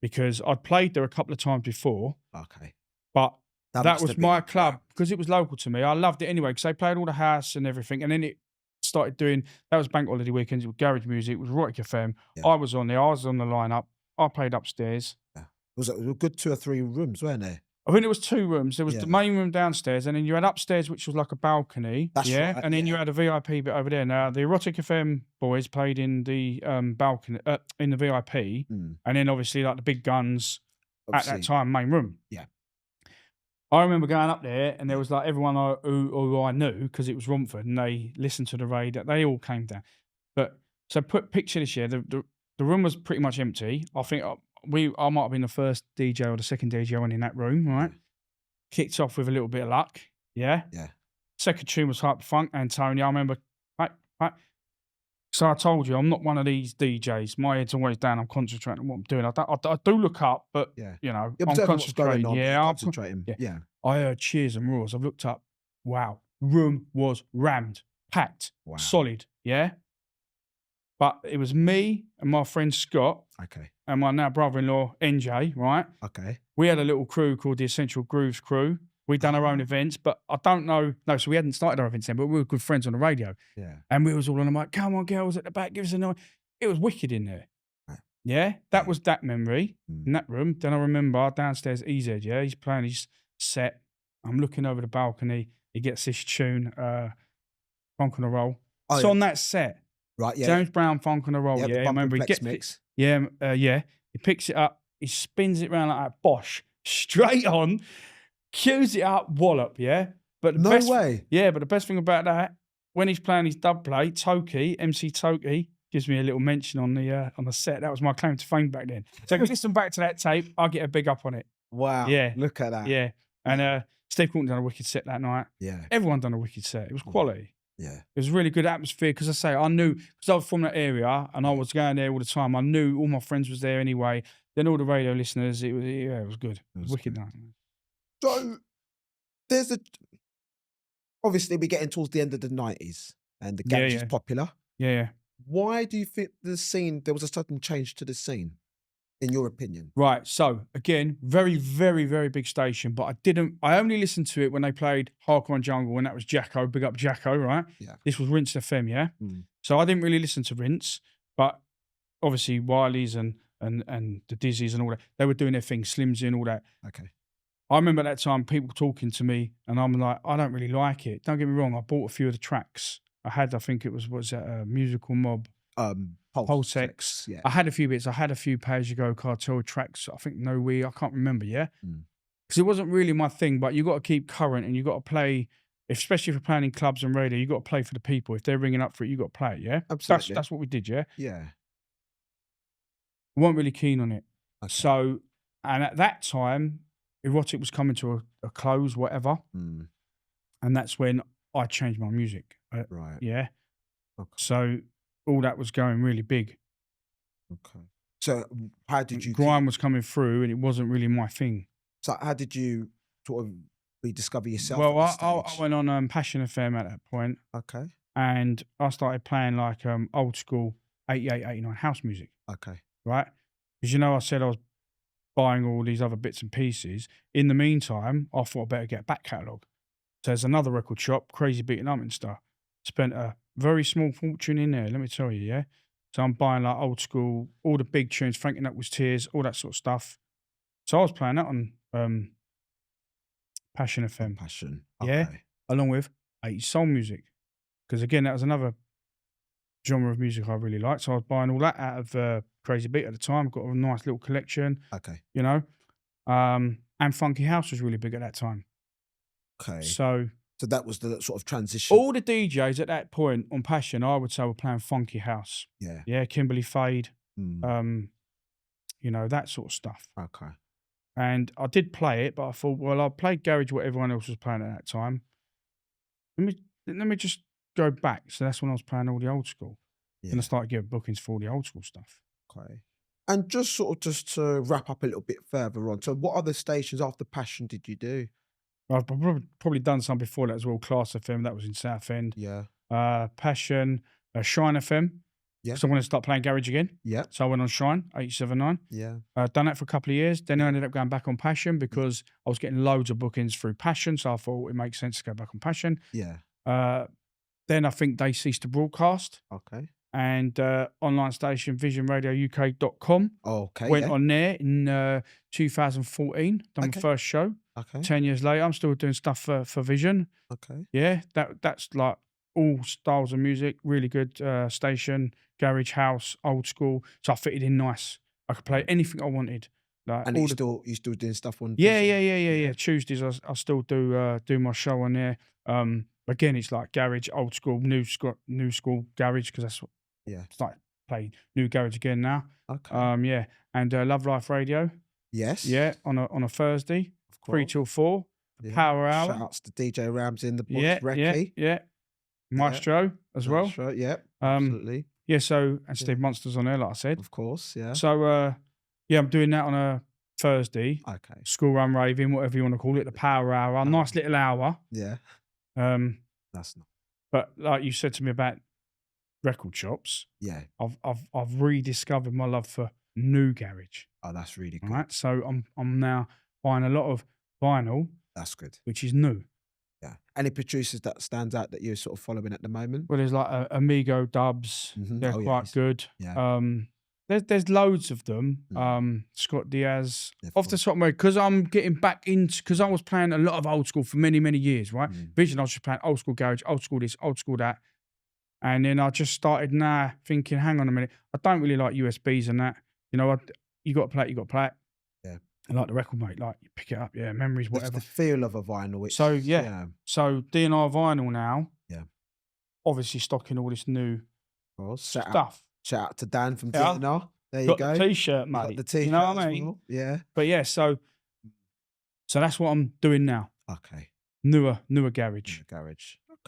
because I'd played there a couple of times before, Okay. but that must was have been- my club because it was local to me. I loved it anyway because they played all the house and everything. And then it started doing, that was bank holiday weekends, it was garage music, it was Erotic FM. Yeah. I was on there, I was on the lineup. I played upstairs. Yeah. It was a good 2 or 3 rooms, weren't there? I think there was 2 rooms. There was Yeah. the main room downstairs, and then you had upstairs, which was like a balcony. That's yeah, right, and then you yeah. had a VIP bit over there. Now the Erotic FM boys played in the balcony, in the VIP, Mm. and then obviously like the big guns at that Obviously. time, main room. Yeah. I remember going up there, and there was like everyone who I knew because it was Romford, and they listened to the radio. They all came down. But so picture this year, the room was pretty much empty. I think I might have been the first DJ or the second DJ on in that room, right? Yeah. Kicked off with a little bit of luck, yeah? Yeah. Second tune was Hyper Funk, Antonio. I remember, right. So I told you, I'm not one of these DJs. My head's always down. I'm concentrating on what I'm doing. I do look up, but, Yeah. you know, You're I'm observing what's going concentrating. on. Yeah, You're I'm concentrating. yeah. Yeah. I heard cheers and roars. I've looked up. Wow. Room was rammed, packed, Wow. solid, yeah? But it was me and my friend Scott Okay. and my now brother-in-law, NJ, right? Okay. We had a little crew called the Essential Grooves Crew. We'd done our own events, but I don't know. No, so we hadn't started our events then, but we were good friends on the radio. Yeah. And we was all on the mic, come on, girls at the back, give us a noise. It was wicked in there. Right. Yeah, that Yeah. was that memory Mm. in that room. Then I remember downstairs, EZ, yeah, he's playing his set. I'm looking over the balcony. He gets this tune, Funk on a Roll. Oh, It's yeah. on that set. Right. Yeah. James Brown, Funk on a Roll. Yeah. Yeah, The I bump remember and he flex gets mix. yeah. He picks it up, he spins it around like that, bosh, straight on, cues it up, wallop, yeah? But the No best, way. Yeah, but the best thing about that, when he's playing his dub play, Toki, MC Toki, gives me a little mention on the set. That was my claim to fame back then. So if you listen back to that tape, I'll get a big up on it. Wow. Yeah. Look at that. Yeah. And Steve Stritton done a wicked set that night. Yeah. Everyone done a wicked set. It was quality. Yeah. It was a really good atmosphere because I say I knew because I was from that area and I was going there all the time. I knew all my friends was there anyway. Then all the radio listeners, it was good. It was wicked night. So there's obviously we're getting towards the end of the 90s and the garage is popular. Yeah. Why do you think there was a sudden change to the scene, in your opinion? Right. So again, very, very, very big station, but I only listened to it when they played Hardcore and Jungle, and that was Jacko, big up Jacko, right? Yeah. This was Rinse FM, yeah? Mm. So I didn't really listen to Rinse, but obviously Wiley's and the Dizzies and all that, they were doing their thing, Slimsy and all that. Okay. I remember at that time people talking to me and I'm like, I don't really like it. Don't get me wrong, I bought a few of the tracks. I think it was a Musical Mob, Pulsex. Yeah. I had a few bits. I had a few Pay As You Go Cartel tracks. I think No We, I can't remember, yeah? Because it wasn't really my thing, but you got to keep current and you got to play, especially if you're playing in clubs and radio, you got to play for the people. If they're ringing up for it, you got to play it, yeah? Absolutely. That's what we did, yeah? Yeah. I weren't really keen on it. Okay. So, and at that time, Erotic was coming to a close, whatever. Mm. And that's when I changed my music. Right. Yeah. Okay. So all that was going really big. Okay. So how did you Grime was coming through and it wasn't really my thing. So how did you sort of rediscover yourself? Well, at that I stage? went on Passion FM at that point Okay. and I started playing like old school 88, 89 house music, Okay. right? Because I said I was buying all these other bits and pieces. In the meantime, I thought I better get a back catalogue. So there's another record shop, Crazy Beat in Upminster. Spent a very small fortune in there, let me tell you, yeah? So I'm buying like old school, all the big tunes, Frankie Knuckles Tears, all that sort of stuff. So I was playing that on Passion FM. Passion. Yeah. Okay. Along with 80s soul music. Because again, that was another genre of music I really liked. So I was buying all that out of Crazy Beat at the time. Got a nice little collection, Okay. And Funky House was really big at that time. Okay. So that was the sort of transition. all the DJs at that point on Passion, I would say, were playing Funky House. Yeah. Yeah, Kimberly Fade, Mm. that sort of stuff. Okay. And I did play it, but I thought, well, I played garage what everyone else was playing at that time. Let me just go back. So that's when I was playing all the old school. Yeah. And I started getting bookings for all the old school stuff. Okay. And just to wrap up a little bit further on. So what other stations after Passion did you do? I've probably done some before that as well. Class FM, that was in Southend. Yeah. Passion, Shine FM. Yeah. So I wanted to start playing garage again. Yeah. So I went on Shine, 87.9. Yeah. Done that for a couple of years. Then I ended up going back on Passion because I was getting loads of bookings through Passion. So I thought it makes sense to go back on Passion. Yeah. Then I think they ceased to broadcast. Okay. And online station visionradiouk.com. Okay. Went on there in 2014. Done my first show. Okay. 10 years later, I'm still doing stuff for Vision. Okay. Yeah, that's like all styles of music. Really good station, garage, house, old school. So I fitted in nice. I could play anything I wanted. Like, And you still doing stuff on? Yeah. Tuesdays I still do my show on there. Again, it's like garage, old school, new school garage, because that's what. Yeah. It's like playing new garage again now. Okay. Yeah, and Love Life Radio. Yes. Yeah, on a Thursday, 3 till 4. Yeah. Power Hour. Shout outs to DJ Rams in the box. Yeah. Maestro as well. Maestro, yeah. Absolutely. Yeah. So and Steve Monster's on there, like I said. Of course. Yeah. So I'm doing that on a Thursday. Okay. School run raving, whatever you want to call it, the Power Hour. Nice little hour. Yeah. That's not. But like you said to me about record shops, yeah, I've rediscovered my love for new garage. Oh, that's really good. Right, so I'm now buying a lot of vinyl. That's good. Which is new. Yeah. Any producers that stands out that you're sort of following at the moment? Well, there's like Amigo dubs. Mm-hmm. They're quite good. Yeah. There's loads of them. Scott Diaz. Yeah, Off the top of my head, because I'm getting back into, because I was playing a lot of old school for many, many years, right? Vision, I was just playing old school garage, old school this, old school that. And then I just started now thinking, hang on a minute, I don't really like USBs and that. You know, you got to play it. Yeah. I like the record, mate. Like, you pick it up, yeah, memories, whatever. The feel of a vinyl. So, yeah. So, DNR vinyl now. Yeah. Obviously stocking all this new stuff. Shout out to Dan from DNR. There you got go. The t-shirt, mate. Got the t-shirt, you know what I mean? Well. Yeah. But yeah, so that's what I'm doing now. Okay. Newer garage.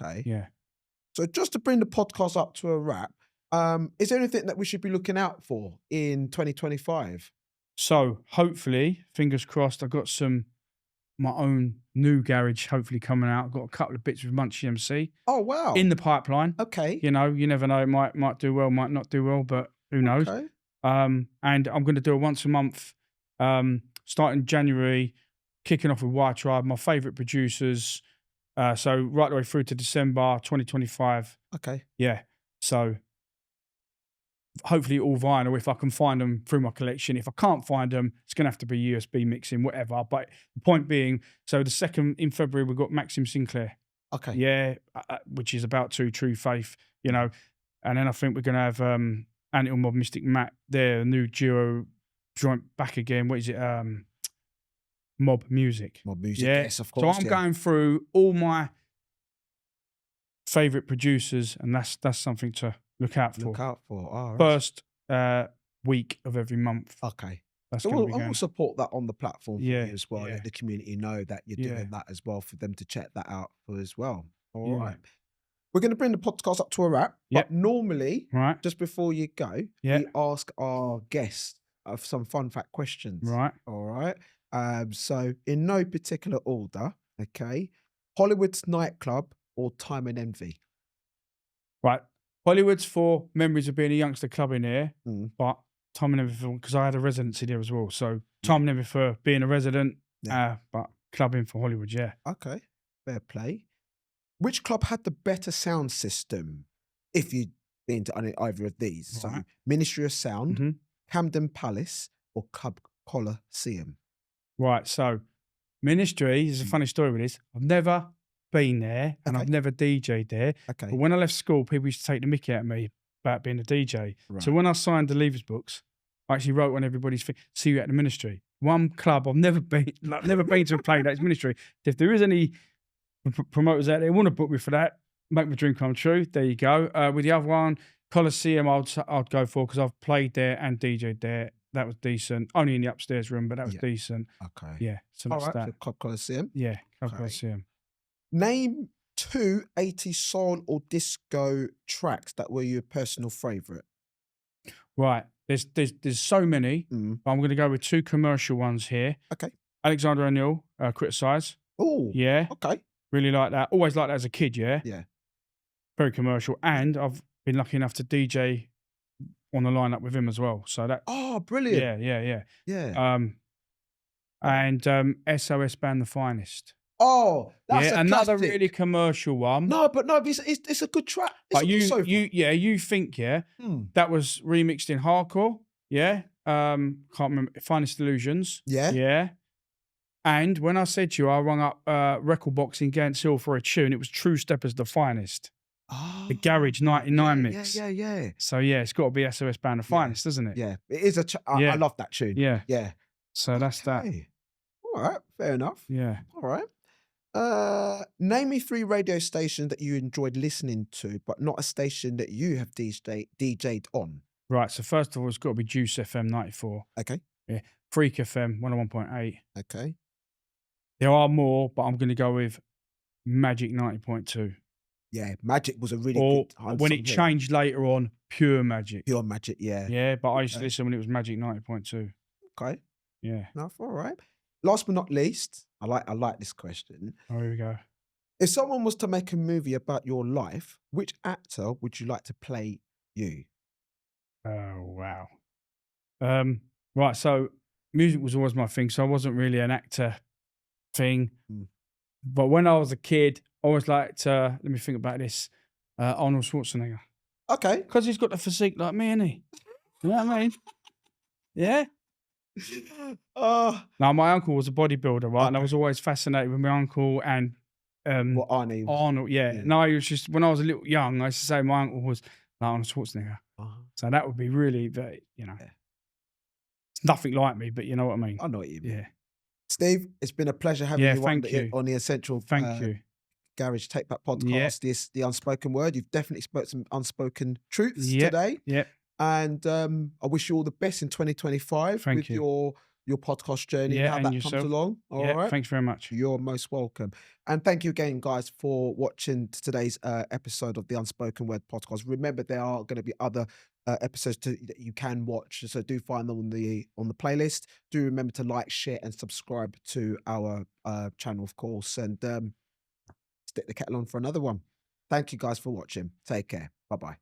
Okay. Yeah. So just to bring the podcast up to a wrap, is there anything that we should be looking out for in 2025? So hopefully, fingers crossed, I've got my own new garage hopefully coming out. I've got a couple of bits with Munchie MC. Oh, wow. In the pipeline. Okay. You know, you never know. It might do well, might not do well, but who knows? Okay. And I'm going to do a once a month, starting January, kicking off with Wire Tribe, my favourite producers. So right the way through to December 2025. Okay. Yeah. So hopefully all vinyl if I can find them through my collection. If I can't find them, it's going to have to be USB mixing, whatever. But the point being, so the 2nd in February, we've got Maxim Sinclair. Okay. Yeah, which is about to True Faith, you know. And then I think we're going to have Antidote Mob Mystic Matt there, a new duo joint back again. What is it? Mob Music. Mob Music, yeah. Yes, of course. So I'm going through all my favourite producers, and that's something to look out for. Oh, right. First week of every month. Okay. That's So going we'll support that on the platform for you as well. Yeah. Let the community know that you're doing that as well, for them to check that out for as well. All right. We're going to bring the podcast up to a wrap. Yep. But normally, Right. just before you go, we ask our guests of some fun fact questions. Right. All right. So in no particular order, okay, Hollywood's nightclub or Time and Envy? Right. Hollywood's for memories of being a youngster club in here, but Time and Envy because I had a residency there as well. So Time and Envy for being a resident, but clubbing for Hollywood, yeah. Okay. Fair play. Which club had the better sound system, if you'd been to either of these? Right. So Ministry of Sound, Camden Palace, or Club Coliseum? Right, so Ministry, there's a funny story with this. I've never been there and I've never DJ'd there. Okay. But when I left school, people used to take the mickey out of me about being a DJ. Right. So when I signed the leavers books, I actually wrote on everybody's thing, see you at the Ministry. One club I've never been, never been to a play that's Ministry. If there is any promoters out there who want to book me for that, make my dream come true, there you go. With the other one, Coliseum, I'd go for because I've played there and DJ'd there that was decent. Only in the upstairs room, but that was Yeah. decent. Okay. Yeah, so All that's right. that. So Club Coliseum. Yeah, Club Okay. Coliseum. Name 2 80s soul or disco tracks that were your personal favourite. Right, there's so many. Mm. But I'm going to go with 2 commercial ones here. Okay. Alexander O'Neill, Criticise. Oh. Yeah, Okay. really like that. Always liked that as a kid. Yeah, Yeah. very commercial, and I've been lucky enough to DJ on the lineup with him as well. So that. Oh, brilliant. Yeah. Yeah. And SOS Band The Finest. Oh, that's a another classic. really commercial one. No, but it's a good track. It's But a good sofa. you think that was remixed in hardcore. Yeah, can't remember. Finest Illusions. Yeah. Yeah. And when I said to you, I rung up Record Box in Gants Hill for a tune. It was True Steppers The Finest. Oh, The Garage 99 mix. Yeah. So yeah, it's got to be SOS Band The Finest, doesn't it? Yeah, it is I love that tune. Yeah. Yeah. So that's that. Okay. All right, fair enough. Yeah. All right. Name me 3 radio stations that you enjoyed listening to, but not a station that you have DJ'd on. Right. So first of all, it's got to be Juice FM 94. Okay. Yeah. Freak FM 101.8. Okay. There are more, but I'm going to go with Magic 90.2. Yeah, Magic was a really Or good. when it changed later on, Pure Magic. Pure Magic, yeah. Yeah, but I used to listen when it was Magic 90.2. Okay. Yeah. No, all right. Last but not least, I like this question. Oh, here we go. If someone was to make a movie about your life, which actor would you like to play you? Oh, wow. Right, so music was always my thing, so I wasn't really an actor thing. Mm. But when I was a kid, I always liked, let me think about this, Arnold Schwarzenegger. Okay. Because he's got the physique like me, innit? You know what I mean? Yeah? Now, my uncle was a bodybuilder, right? And I was always fascinated with my uncle and What Arnie? Arnold, yeah. No, I was just, when I was a little young, I used to say my uncle was like Arnold Schwarzenegger. So that would be really, very, it's nothing like me, but you know what I mean? I know what you mean. Yeah. Steve, it's been a pleasure having you, on the Essential Thank you. Garage Tape Back podcast. The Unspoken Word. You've definitely spoke some unspoken truths today. Yep. And I wish you all the best in 2025 with your podcast journey and how that comes along. All right. Thanks very much. You're most welcome. And thank you again, guys, for watching today's episode of the Unspoken Word podcast. Remember, there are going to be other episodes that you can watch, so do find them on the playlist. Do remember to like, share, and subscribe to our channel, of course, and stick the kettle on for another one. Thank you, guys, for watching. Take care. Bye-bye.